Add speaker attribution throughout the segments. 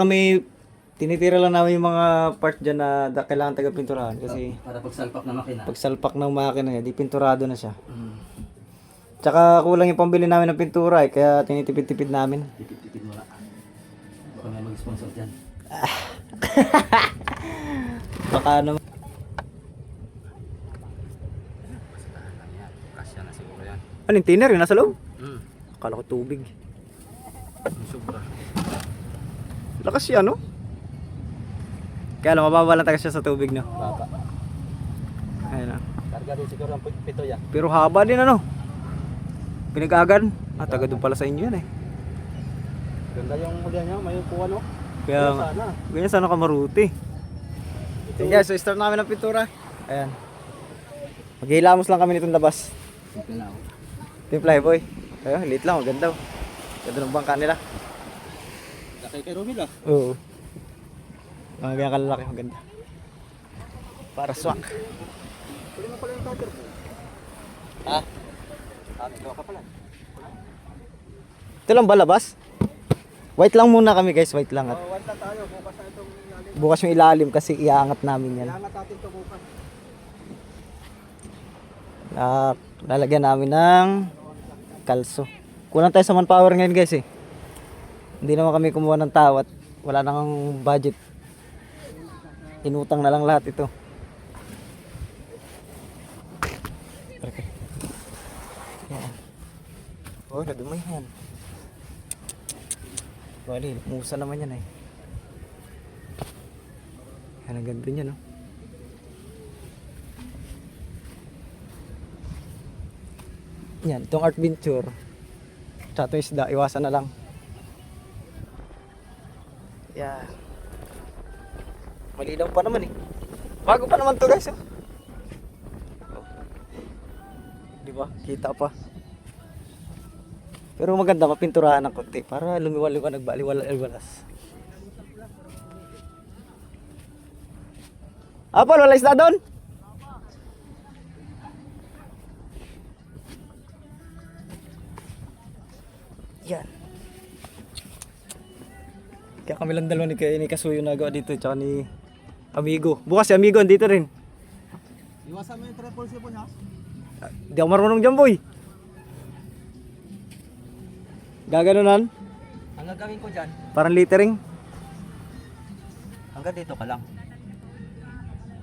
Speaker 1: Kami, tinitira lang namin yung mga part dyan na kailangan taga-pinturahan kasi
Speaker 2: Para pagsalpak na makina.
Speaker 1: pagsalpak ng makina niya, di pinturado na siya. Tsaka kulang yung pambili namin ng pintura kaya tinitipid-tipid namin.
Speaker 2: Tipid-tipid mo na. Baka may mag-sponsor dyan.
Speaker 1: Baka naman.
Speaker 2: Kasya na siguro yan.
Speaker 1: Ano yung thinner yung nasa loob?
Speaker 2: Mm.
Speaker 1: Akala ko tubig.
Speaker 2: Sobra.
Speaker 1: Lakas siya, no? Kaya lang, mababa lang taga siya sa tubig, no?
Speaker 2: Baba.
Speaker 1: Ayun na.
Speaker 2: Karga din siguro ang pito yan.
Speaker 1: Pero haba din, ano? Pinag-agan. Taga doon pala sa inyo yan, eh.
Speaker 2: Ganda yung huli niya, may upuan no?
Speaker 1: Kaya,
Speaker 2: Sana.
Speaker 1: ganyan sana kamaruti. So guys, so start namin ng pintura. Ayan. Maghihilamos lang kami nitong labas.
Speaker 2: Simple na ako.
Speaker 1: Timplay boy. Ayun, liit lang, maganda. Ganda ng bangka nila.
Speaker 2: Laki kay Romil ah.
Speaker 1: Oo. Mga ganyan kalalaki, maganda. Para swak.
Speaker 2: Pwede mo pala yung cutter po.
Speaker 1: Ha?
Speaker 2: Ikaw ka pala.
Speaker 1: Ito lang ba labas? White lang muna kami guys, white lang. At
Speaker 2: One na tayo, bukas na itong ilalim.
Speaker 1: bukas yung ilalim kasi iaangat namin yan.
Speaker 2: Iangat natin ito bukas.
Speaker 1: Lalagyan namin ng kalso. Kulang tayo sa manpower ngayon guys eh. Hindi naman kami kumuha ng tao at wala nang budget. Inutang na lang lahat ito. Okay. Yan. Oh, nadumay yan. Bali, musa naman yan eh. Yan ang ganda niya no. Yan, itong art venture. Tsaka itong isda, iwasan na lang. Yeah. Malinaw pa naman eh. Bago pa naman to guys. Oh. Di ba? Kita pa. Pero maganda mapinturahan ng konti para lumiwaliwanag baliwalas. Apol, wala isda doon? Yan. Kaya kami lang dalawa ni Kasuyo nagawa dito tsaka ni Amigo. Bukas si Amigo andito rin.
Speaker 2: Iwasan mo yung triple C po niya.
Speaker 1: Di ako marunong dyan boy. Gaganunan?
Speaker 2: Ang gagawin ko dyan,
Speaker 1: Parang littering?
Speaker 2: hanggang dito ka lang.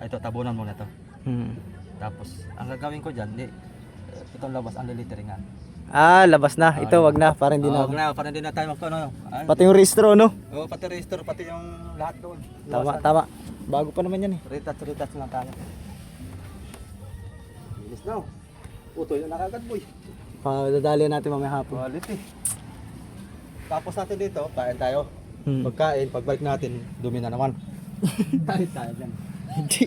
Speaker 2: Ito, tabunan mo na to. Tapos, ang gagawin ko dyan, itong labas, ang liliteringan.
Speaker 1: Ah, labas na. Ito wag na. Parang hindi na.
Speaker 2: Huwag na, para hindi na tayo magkano.
Speaker 1: Pati yung registro no?
Speaker 2: Oo, pati register, pati yung lahat doon.
Speaker 1: Tama, tama. Bago pa naman yan eh.
Speaker 2: Retouch lang tayo. Bilis na. Utoy na nakagad boy.
Speaker 1: Dadali natin mamaya hapon.
Speaker 2: Quality. Tapos natin dito, kain tayo.
Speaker 1: Hmm.
Speaker 2: Pagkain, pagbalik natin, dumi na naman. tayo dyan.
Speaker 1: Hindi.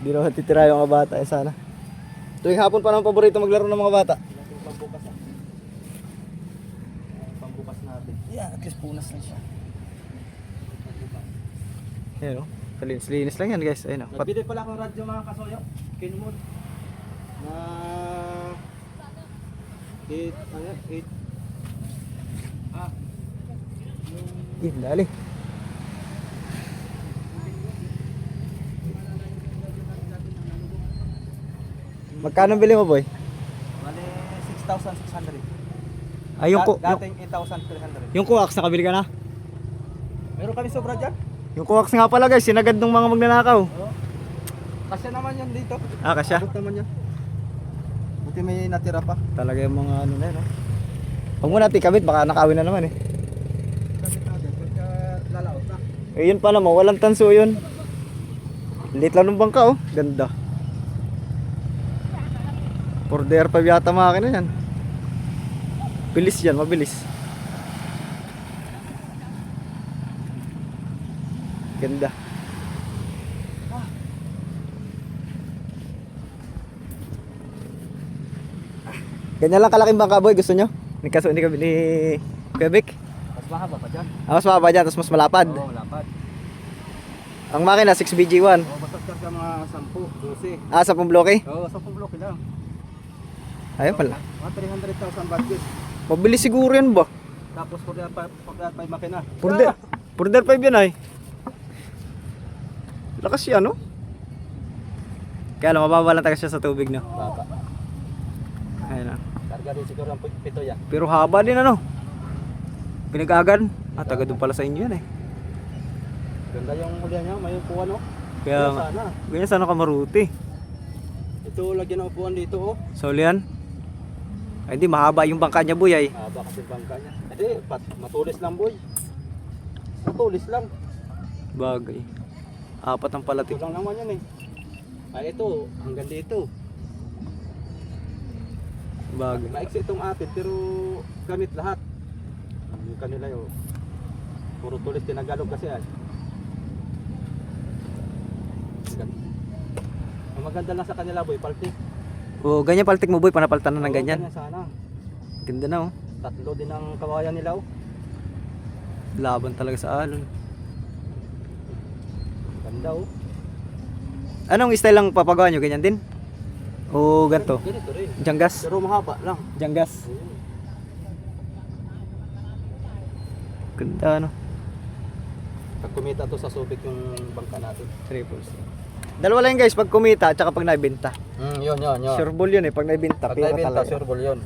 Speaker 1: Hindi naman titira yung mga bata eh sana. Tuwing hapon pa naman paborito maglaro ng mga bata.
Speaker 2: Pambukas ah. Pambukas natin.
Speaker 1: Yeah, at least punas lang siya. Ayan o. Kalinis lang yan guys. Ayun o.
Speaker 2: Nagbili pala akong radyo mga kasoyo. Kinmood. Na 8. Ah.
Speaker 1: Dali. Magkano bili mo boy?
Speaker 2: Bale 6,600.
Speaker 1: Ay yung
Speaker 2: Dating 8,300.
Speaker 1: yung coax nakabili ka na?
Speaker 2: Meron kami sobra dyan.
Speaker 1: Yung coax nga pala guys, sinagad ng mga magnanakaw.
Speaker 2: Oo. Kasya naman yan dito.
Speaker 1: Ah, kasya?
Speaker 2: Abot naman yan. Buti may natira pa.
Speaker 1: Talaga yung mga ano na yun, no? Huwag mo natin kabit, baka nakawin na naman eh.
Speaker 2: Kasi natin, pagka lalaot na.
Speaker 1: Eh yun pala mo, walang tanso yun. Liit lang ng bangka oh, ganda. 4DR5 yata makina yan. Bilis yan, mabilis. Ganda. Ganyan lang kalaking bangka boy, gusto nyo? Ni kami ni Quebec.
Speaker 2: Mas mahaba pa dyan.
Speaker 1: Mas mababa dyan, tapos mas malapad.
Speaker 2: Oo, lapad.
Speaker 1: Ang makina 6BG1.
Speaker 2: Oo, basta ka mga 10, 12.
Speaker 1: Ah, 10 bloke?
Speaker 2: Oo, 10 bloke lang.
Speaker 1: Ayun pala.
Speaker 2: Mga 300,000 budget.
Speaker 1: Mabilis siguro yan ba?
Speaker 2: Tapos pag makina.
Speaker 1: Purde. Border 5 yan ay. Lakas siya, no? Kaya lang, mababa lang talaga siya sa tubig, no?
Speaker 2: Baba.
Speaker 1: Ayun na.
Speaker 2: Karga din siguro ang pito yan.
Speaker 1: Pero haba din, ano? Pinag-agan. Taga doon pala sa inyo yan, eh.
Speaker 2: Ganda yung huli niya, may upuan oh.
Speaker 1: Kaya,
Speaker 2: Sana.
Speaker 1: ganyan sana kamaruti.
Speaker 2: Ito, lagyan ng upuan dito oh.
Speaker 1: So, yan. Ay, di, mahaba yung bangka niya, boy, ay.
Speaker 2: Haba kasi bangka niya. Hindi, matulis lang boy. Matulis lang.
Speaker 1: Bagay. Apat ang palatik.
Speaker 2: Ito lang naman yan eh. Ay ito, hanggang dito.
Speaker 1: Bagay.
Speaker 2: Maiksi itong atin pero gamit lahat. Yung kanila yun. Puro tulis tinagalog kasi ay. Ang maganda lang sa kanila boy, paltik.
Speaker 1: O, ganyan paltik mo, boy. Panapaltan na ng
Speaker 2: Oo,
Speaker 1: ganyan.
Speaker 2: sana.
Speaker 1: Ganda na, oh.
Speaker 2: Tatlo din ang kawayan nila oh.
Speaker 1: Laban talaga sa alon.
Speaker 2: Ganda oh.
Speaker 1: Anong style lang papagawa nyo? Ganyan din? O ganito?
Speaker 2: Ganito rin.
Speaker 1: Janggas?
Speaker 2: Pero mahaba lang.
Speaker 1: Janggas? Ganda, no?
Speaker 2: Pag kumita to sa Subic yung bangka natin.
Speaker 1: Triples. Dalawa lang guys, pag kumita at saka pag naibenta.
Speaker 2: Yun.
Speaker 1: Sure ball yun eh, pag naibenta.
Speaker 2: Pag
Speaker 1: Pira
Speaker 2: naibenta,
Speaker 1: talaga.
Speaker 2: sure ball yun.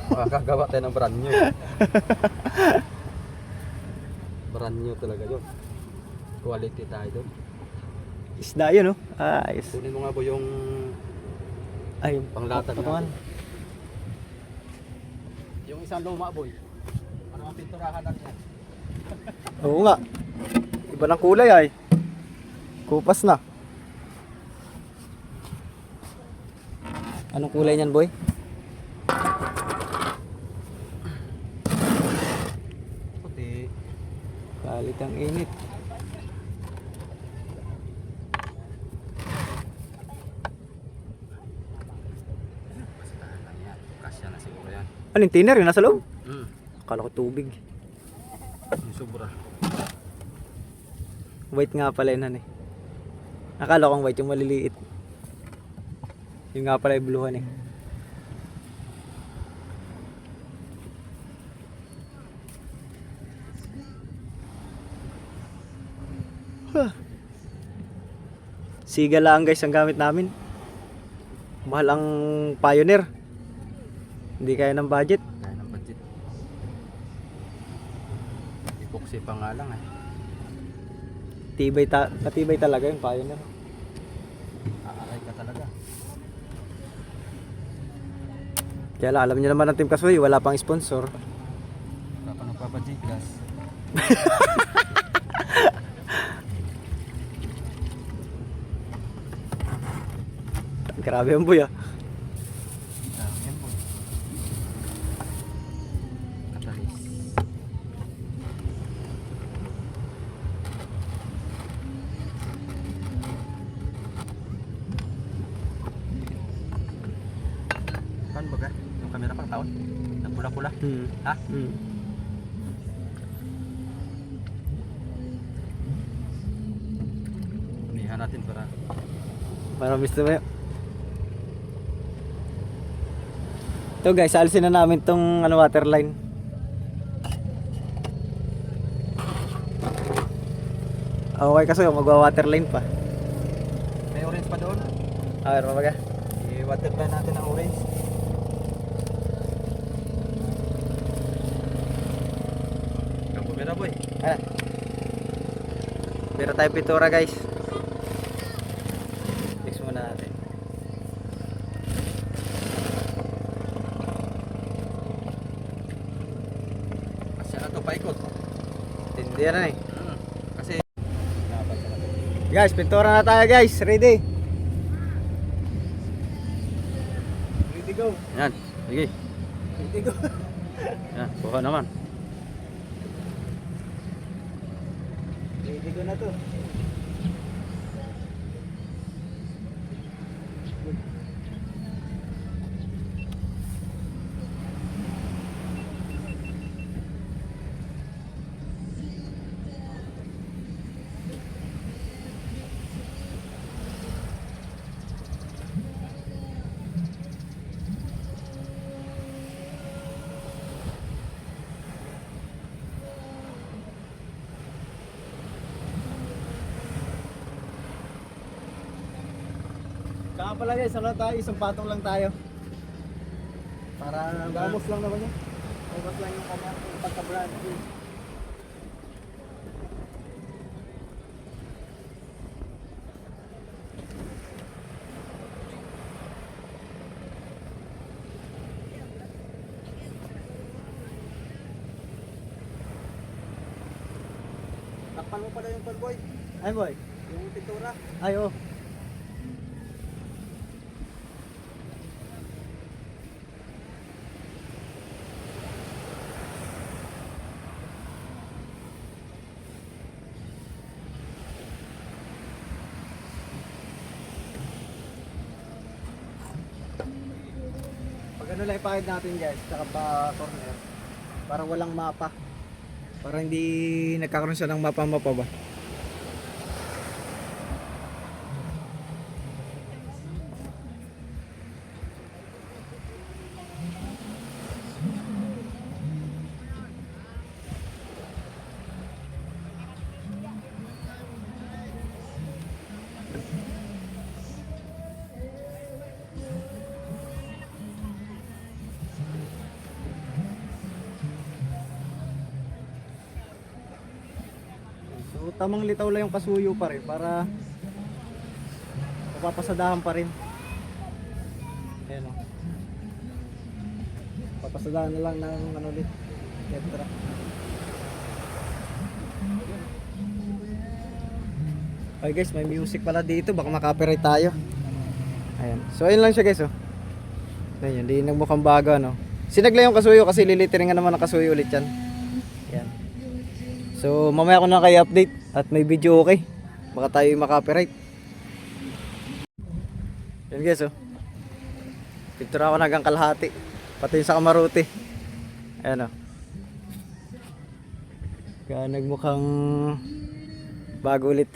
Speaker 2: Makakagawa tayo ng brand new. Brand new talaga yun. Quality tayo doon.
Speaker 1: Isda yun, no? Ayos.
Speaker 2: Kunin mo nga po yung
Speaker 1: Ay,
Speaker 2: panglatag
Speaker 1: patungan.
Speaker 2: natin. Yung isang luma boy. Ano ang pinturahan lang yan?
Speaker 1: Oo nga. Iba ng kulay ay. Kupas na. Anong kulay niyan, boy?
Speaker 2: Puti.
Speaker 1: Kalit ang init.
Speaker 2: Kasya na siguro yan.
Speaker 1: Anong tiner yun? Nasa loob?
Speaker 2: Mm.
Speaker 1: Akala ko tubig.
Speaker 2: Yung sobra.
Speaker 1: White nga pala yun, eh. Akala kong white yung maliliit. Yung nga pala yung bluhan, eh. Huh. Siga lang guys ang gamit namin. Mahal ang Pioneer. Hindi kaya ng budget.
Speaker 2: Kaya ng budget. Epoxy pa nga lang eh.
Speaker 1: Matibay talaga yung Pioneer.
Speaker 2: Aaray ka talaga.
Speaker 1: Kaya lang, alam niyo naman ang Team Kasoy, wala pang sponsor.
Speaker 2: Wala pa nagpapajigas.
Speaker 1: Grabe yung boy ah.
Speaker 2: Yan po. Katalis. Paano ba ka? Yung camera pang taon? Nagpula-pula? Ha? Umihan natin para
Speaker 1: Parang gusto mo yun. Ito guys, alisin na namin tong waterline. Okay kasi magwa-waterline pa.
Speaker 2: may orange pa doon.
Speaker 1: Meron ba ka?
Speaker 2: I-waterline natin ang orange. Kamera boy.
Speaker 1: Ah. Meron tayo pintura guys. Fix muna natin.
Speaker 2: Kasi na to paikot.
Speaker 1: Tindi na eh.
Speaker 2: Kasi
Speaker 1: Guys, pintura na tayo guys. Ready? Ready go.
Speaker 2: yan, sige.
Speaker 1: Ready go.
Speaker 2: Yan, buka naman.
Speaker 1: Ready go na to. pala guys, ano tayo? Isang patong lang tayo. Para
Speaker 2: Gamos lang naman yun.
Speaker 1: Ubos lang yung kanyang pagka-brand.
Speaker 2: Takpan mo pala yung boy.
Speaker 1: Ay boy.
Speaker 2: Yung pintura.
Speaker 1: Ay oh. Pag ano lang ipakit natin guys, tsaka pa corner, para walang mapa. Para hindi nagkakaroon siya ng mapa-mapa ba. So tamang litaw lang yung kasuyo pa rin para mapapasadahan pa rin. Ayan o. Papasadahan na lang ng ano ulit. Tetra. Okay guys, may music pala dito, baka makapiright tayo. Ayan. So ayun lang siya guys oh. Ayan, hindi nagmukhang bago ano. Sinagla yung kasuyo kasi liliteringan naman ng kasuyo ulit yan. Ayan. So mamaya ko na kayo update at may video okay. Baka tayo makapiright. Yan guys oh. Pintura ko na hanggang kalahati. Pati yung sa kamaruti. Ayan oh. Kaya nagmukhang bago ulit.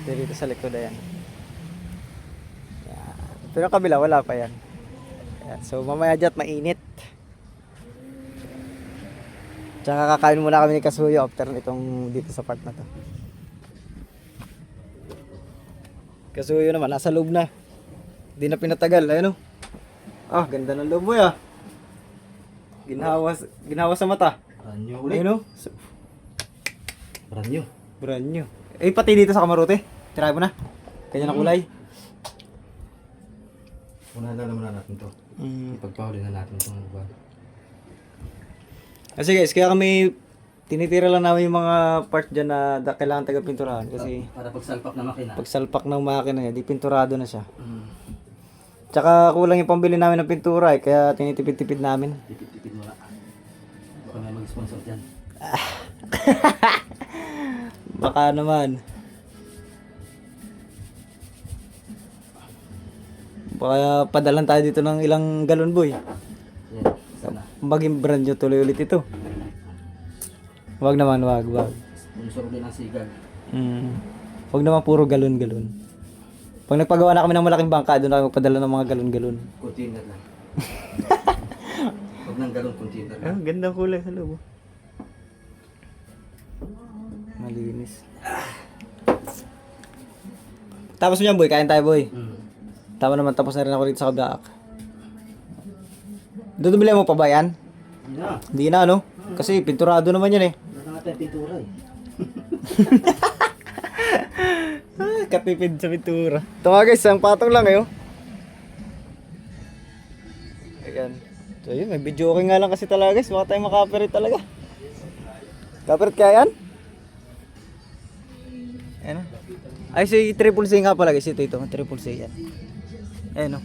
Speaker 1: Dito sa likod ayan. Pero kabila wala pa yan. Ayan. So mamaya dyan mainit. Tsaka kakain muna kami ni Kasuyo after nitong dito sa part na to. Kasuyo naman nasa loob na. Hindi na pinatagal, ayun oh. Ah, ganda ng loob mo ya. Ginhawa sa mata.
Speaker 2: Brand new ulit.
Speaker 1: Ayun oh.
Speaker 2: Brand new.
Speaker 1: Brand new. Eh pati dito sa kamarote. Try mo na. Kanya na kulay.
Speaker 2: Unahan na naman natin to. Ipagpahuli na natin itong buwan.
Speaker 1: Kasi guys, kaya kami tinitira lang namin yung mga part dyan na kailangan taga-pinturahan kasi
Speaker 2: Para pagsalpak na makina.
Speaker 1: pag salpak ng makina niya, di pinturado na siya. Tsaka kulang yung pambili namin ng pintura eh, kaya tinitipid-tipid namin.
Speaker 2: Tipid-tipid mo na. Baka may mag-sponsor dyan.
Speaker 1: Baka naman. Baka padalan tayo dito ng ilang galon boy.
Speaker 2: Yan. Sana.
Speaker 1: Maging brand new tuloy ulit ito. Wag naman, wag.
Speaker 2: Sponsor din ang sigal.
Speaker 1: Wag naman puro galon-galon. Pag nagpagawa na kami ng malaking bangka, doon na kami magpadala ng mga galon-galon.
Speaker 2: Container lang. Huwag nang galon, container lang.
Speaker 1: Ah, gandang kulay sa loob. Malinis. Tapos mo yan boy, kain tayo boy. Tama naman, tapos na rin ako dito sa Kablaak. Dudubili mo pa ba yan?
Speaker 2: Hindi na.
Speaker 1: Hindi na ano? Kasi pinturado naman yan eh.
Speaker 2: Wala na natin pintura eh.
Speaker 1: Katipid sa pintura. Ito nga guys, ang patong lang eh oh. Ayan. So yun, may video okay nga lang kasi talaga guys. Baka tayo makapirit talaga. Kapirit kaya yan? Ayan oh. Ay si Triple C nga pala guys. Ito Triple C yan. Ayan oh.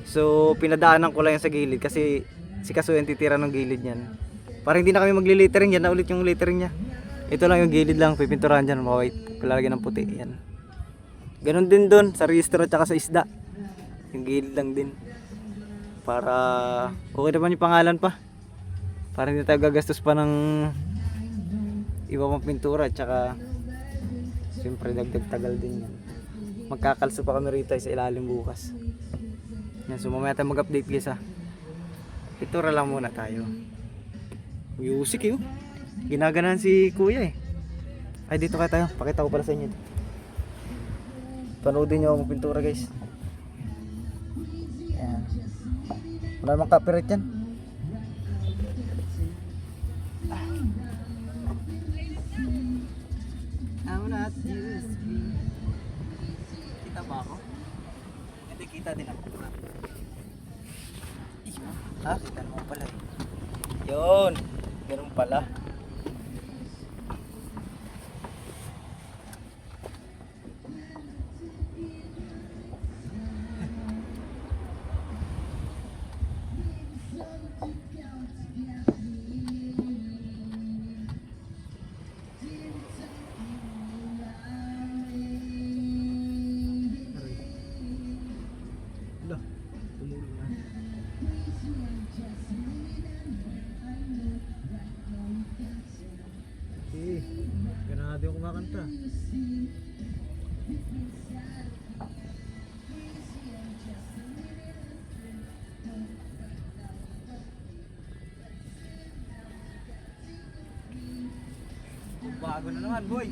Speaker 1: So pinadaanan ko lang yan sa gilid kasi si Kaso yung titira ng gilid niyan. Para hindi na kami magli-littering yan na ulit yung littering niya. Ito lang yung gilid lang, pipinturahan dyan, mga white, palalagyan ng puti, yan. Ganon din doon, sa registro at saka sa isda. Yung gilid lang din. Para, okay naman yung pangalan pa. Para hindi tayo gagastos pa ng iba pang pintura at saka siyempre dagdag tagal din yan. Magkakalso pa kami rito sa ilalim bukas. Yan, so mamaya tayo mag-update guys ha. Pintura lang muna tayo. Music eh. Ginaganan si kuya eh. Ay dito kaya tayo. Pakita ko pala sa inyo. Panoodin nyo akong pintura guys. Ayan. Wala namang copyright yan. I'm not used to be. Kita ba ako? Hindi, kita din ako. Ha? Kita naman pala eh. Yun. Ganun pala. Ganado yung kumakanta. Bago na naman, boy.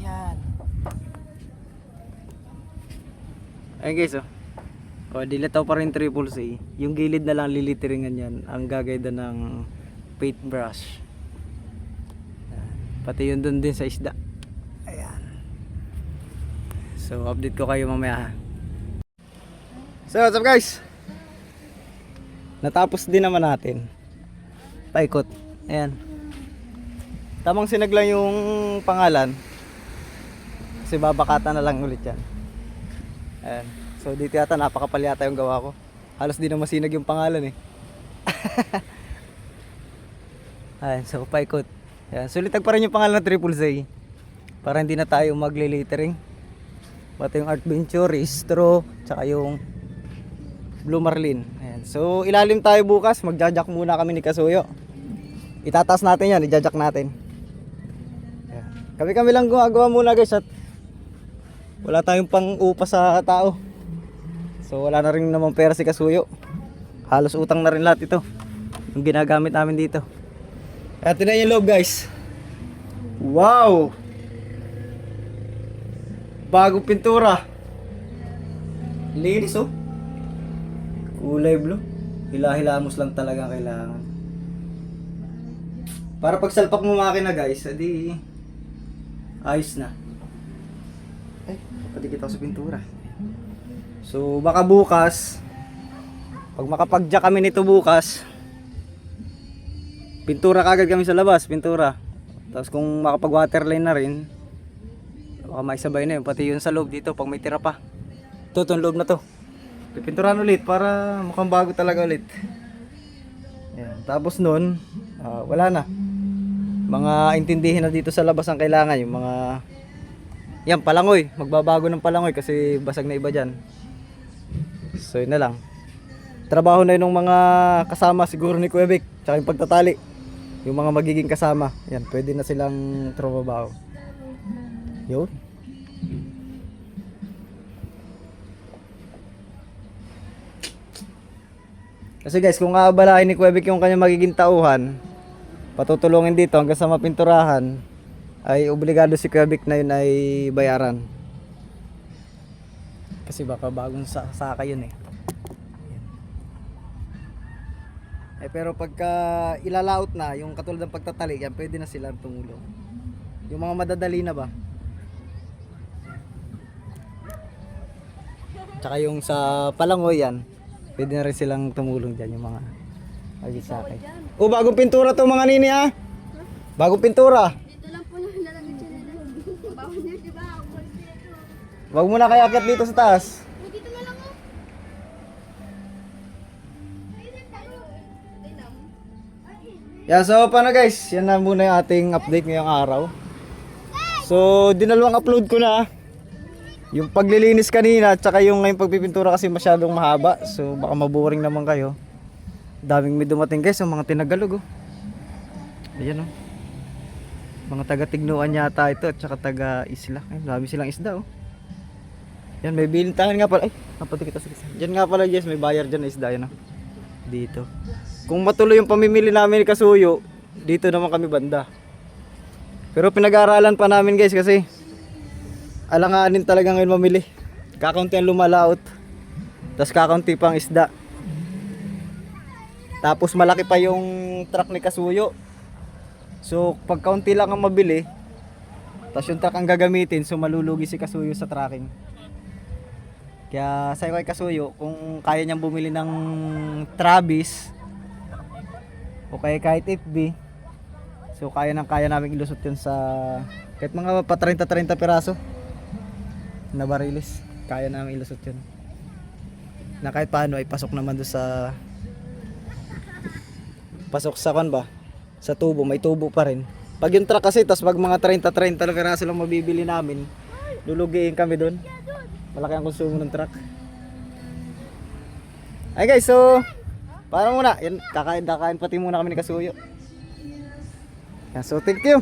Speaker 1: Yan. Ayun guys oh. O, dilataw pa rin triple C. Yung gilid na lang liliteringan yan. Ang gagayda ng paintbrush. Ayan. Pati yun dun din sa isda. Ayan. So update ko kayo mamaya ha. So what's up guys? Natapos din naman natin. Paikot. Ayan. Tamang sinaglang yung pangalan. Kasi babakata na lang ulit yan. Ayan. So dito yata napakapal yata yung gawa ko. Halos di na masinag yung pangalan eh. Ayan, so paikot. Ayan, sulitag pa rin yung pangalan ng Triple Z. Para hindi na tayo magle-lettering. Pati yung Art Venture, Istro, tsaka yung Blue Marlin. Ayan. So ilalim tayo bukas. Magjajack muna kami ni Kasuyo. Itataas natin yan, ijajack natin. Ayan. Kami lang gumagawa muna guys at wala tayong pang-upa sa tao. So wala na rin naman pera si Kasuyo. Halos utang na rin lahat ito. Yung ginagamit namin dito. Ito na yung loob guys. Wow! Bagong pintura. Linis oh. Kulay blue. Hila-hilamos lang talaga kailangan. Para pag salpak mo makina guys, edi ayos na. Ay, padikit ako sa pintura. So baka bukas, pag makapag-jack kami nito bukas, pintura kagad kami sa labas, pintura. Tapos kung makapag-waterline na rin, baka maisabay na yun. Pati yun sa loob dito, pag may tira pa. Ito, itong loob na to. Pipinturahan ulit para mukhang bago talaga ulit. Ayan. Tapos nun, wala na. Mga intindihin na dito sa labas ang kailangan. Yung mga, yan, palangoy. Magbabago ng palangoy kasi basag na iba dyan. So yun na lang. Trabaho na yun ng mga kasama siguro ni Kuya Vic. Tsaka yung pagtatali. Yung mga magiging kasama. Yan, pwede na silang trabaho. Yun. Kasi guys, kung aabalahin ni Kuya Vic yung kanya magiging tauhan, patutulungin dito hanggang sa mapinturahan, ay obligado si Kuya Vic na yun ay bayaran. Kasi baka bagong saka yun eh. Pero pagka ilalaot na, yung katulad ng pagtatali, yan, pwede na silang tumulong. Yung mga madadali na ba? Tsaka yung sa palangoy yan, pwede na rin silang tumulong dyan, yung mga agisakay. Oh, bagong pintura to mga nini ha? Bagong pintura.
Speaker 3: Dito lang po nalalagay siya nila. Bawal niyo, di ba?
Speaker 1: Wag mo na kaya akyat dito sa taas.
Speaker 3: Dito na lang oh.
Speaker 1: Yeah, so paano guys? Yan na muna yung ating update ngayong araw. So, dinalawang upload ko na. Yung paglilinis kanina at saka yung ngayong pagpipintura kasi masyadong mahaba. So, baka maboring naman kayo. Daming may dumating guys, yung mga tinagalog oh. Ayan oh. Mga taga-Tignuan yata ito at saka taga-Isla. Ay, dami silang isda oh. Yan, may bilintahan nga pala. Ay, napati kita sa isa. Diyan nga pala guys, may bayar dyan na isda yan oh. Dito. Kung matuloy yung pamimili namin ni Kasuyo, dito naman kami banda. Pero pinag-aaralan pa namin guys kasi alanganin talaga ngayon mamili. Kakaunti ang lumalaot. Tapos kakaunti pang isda. Tapos malaki pa yung truck ni Kasuyo. So pag kaunti lang ang mabili, tapos yung truck ang gagamitin, so malulugi si Kasuyo sa tracking. Kaya sa'yo kay Kasuyo, kung kaya niyang bumili ng Travis o kaya kahit FB, so kaya namin ilusot yun sa kahit mga pa 30-30 piraso na barilis. Kaya namin ilusot yun na kahit paano ay pasok naman doon sa pasok sa kan ba, sa tubo, may tubo pa rin. Pag yung truck kasi, tas pag mga 30-30 na piraso lang mabibili namin, lulugiin kami doon. Malaki ang konsumo ng truck. Ay guys, so paano muna? Yan, kakain pati muna kami ni Kasuyo. Yan, so thank you.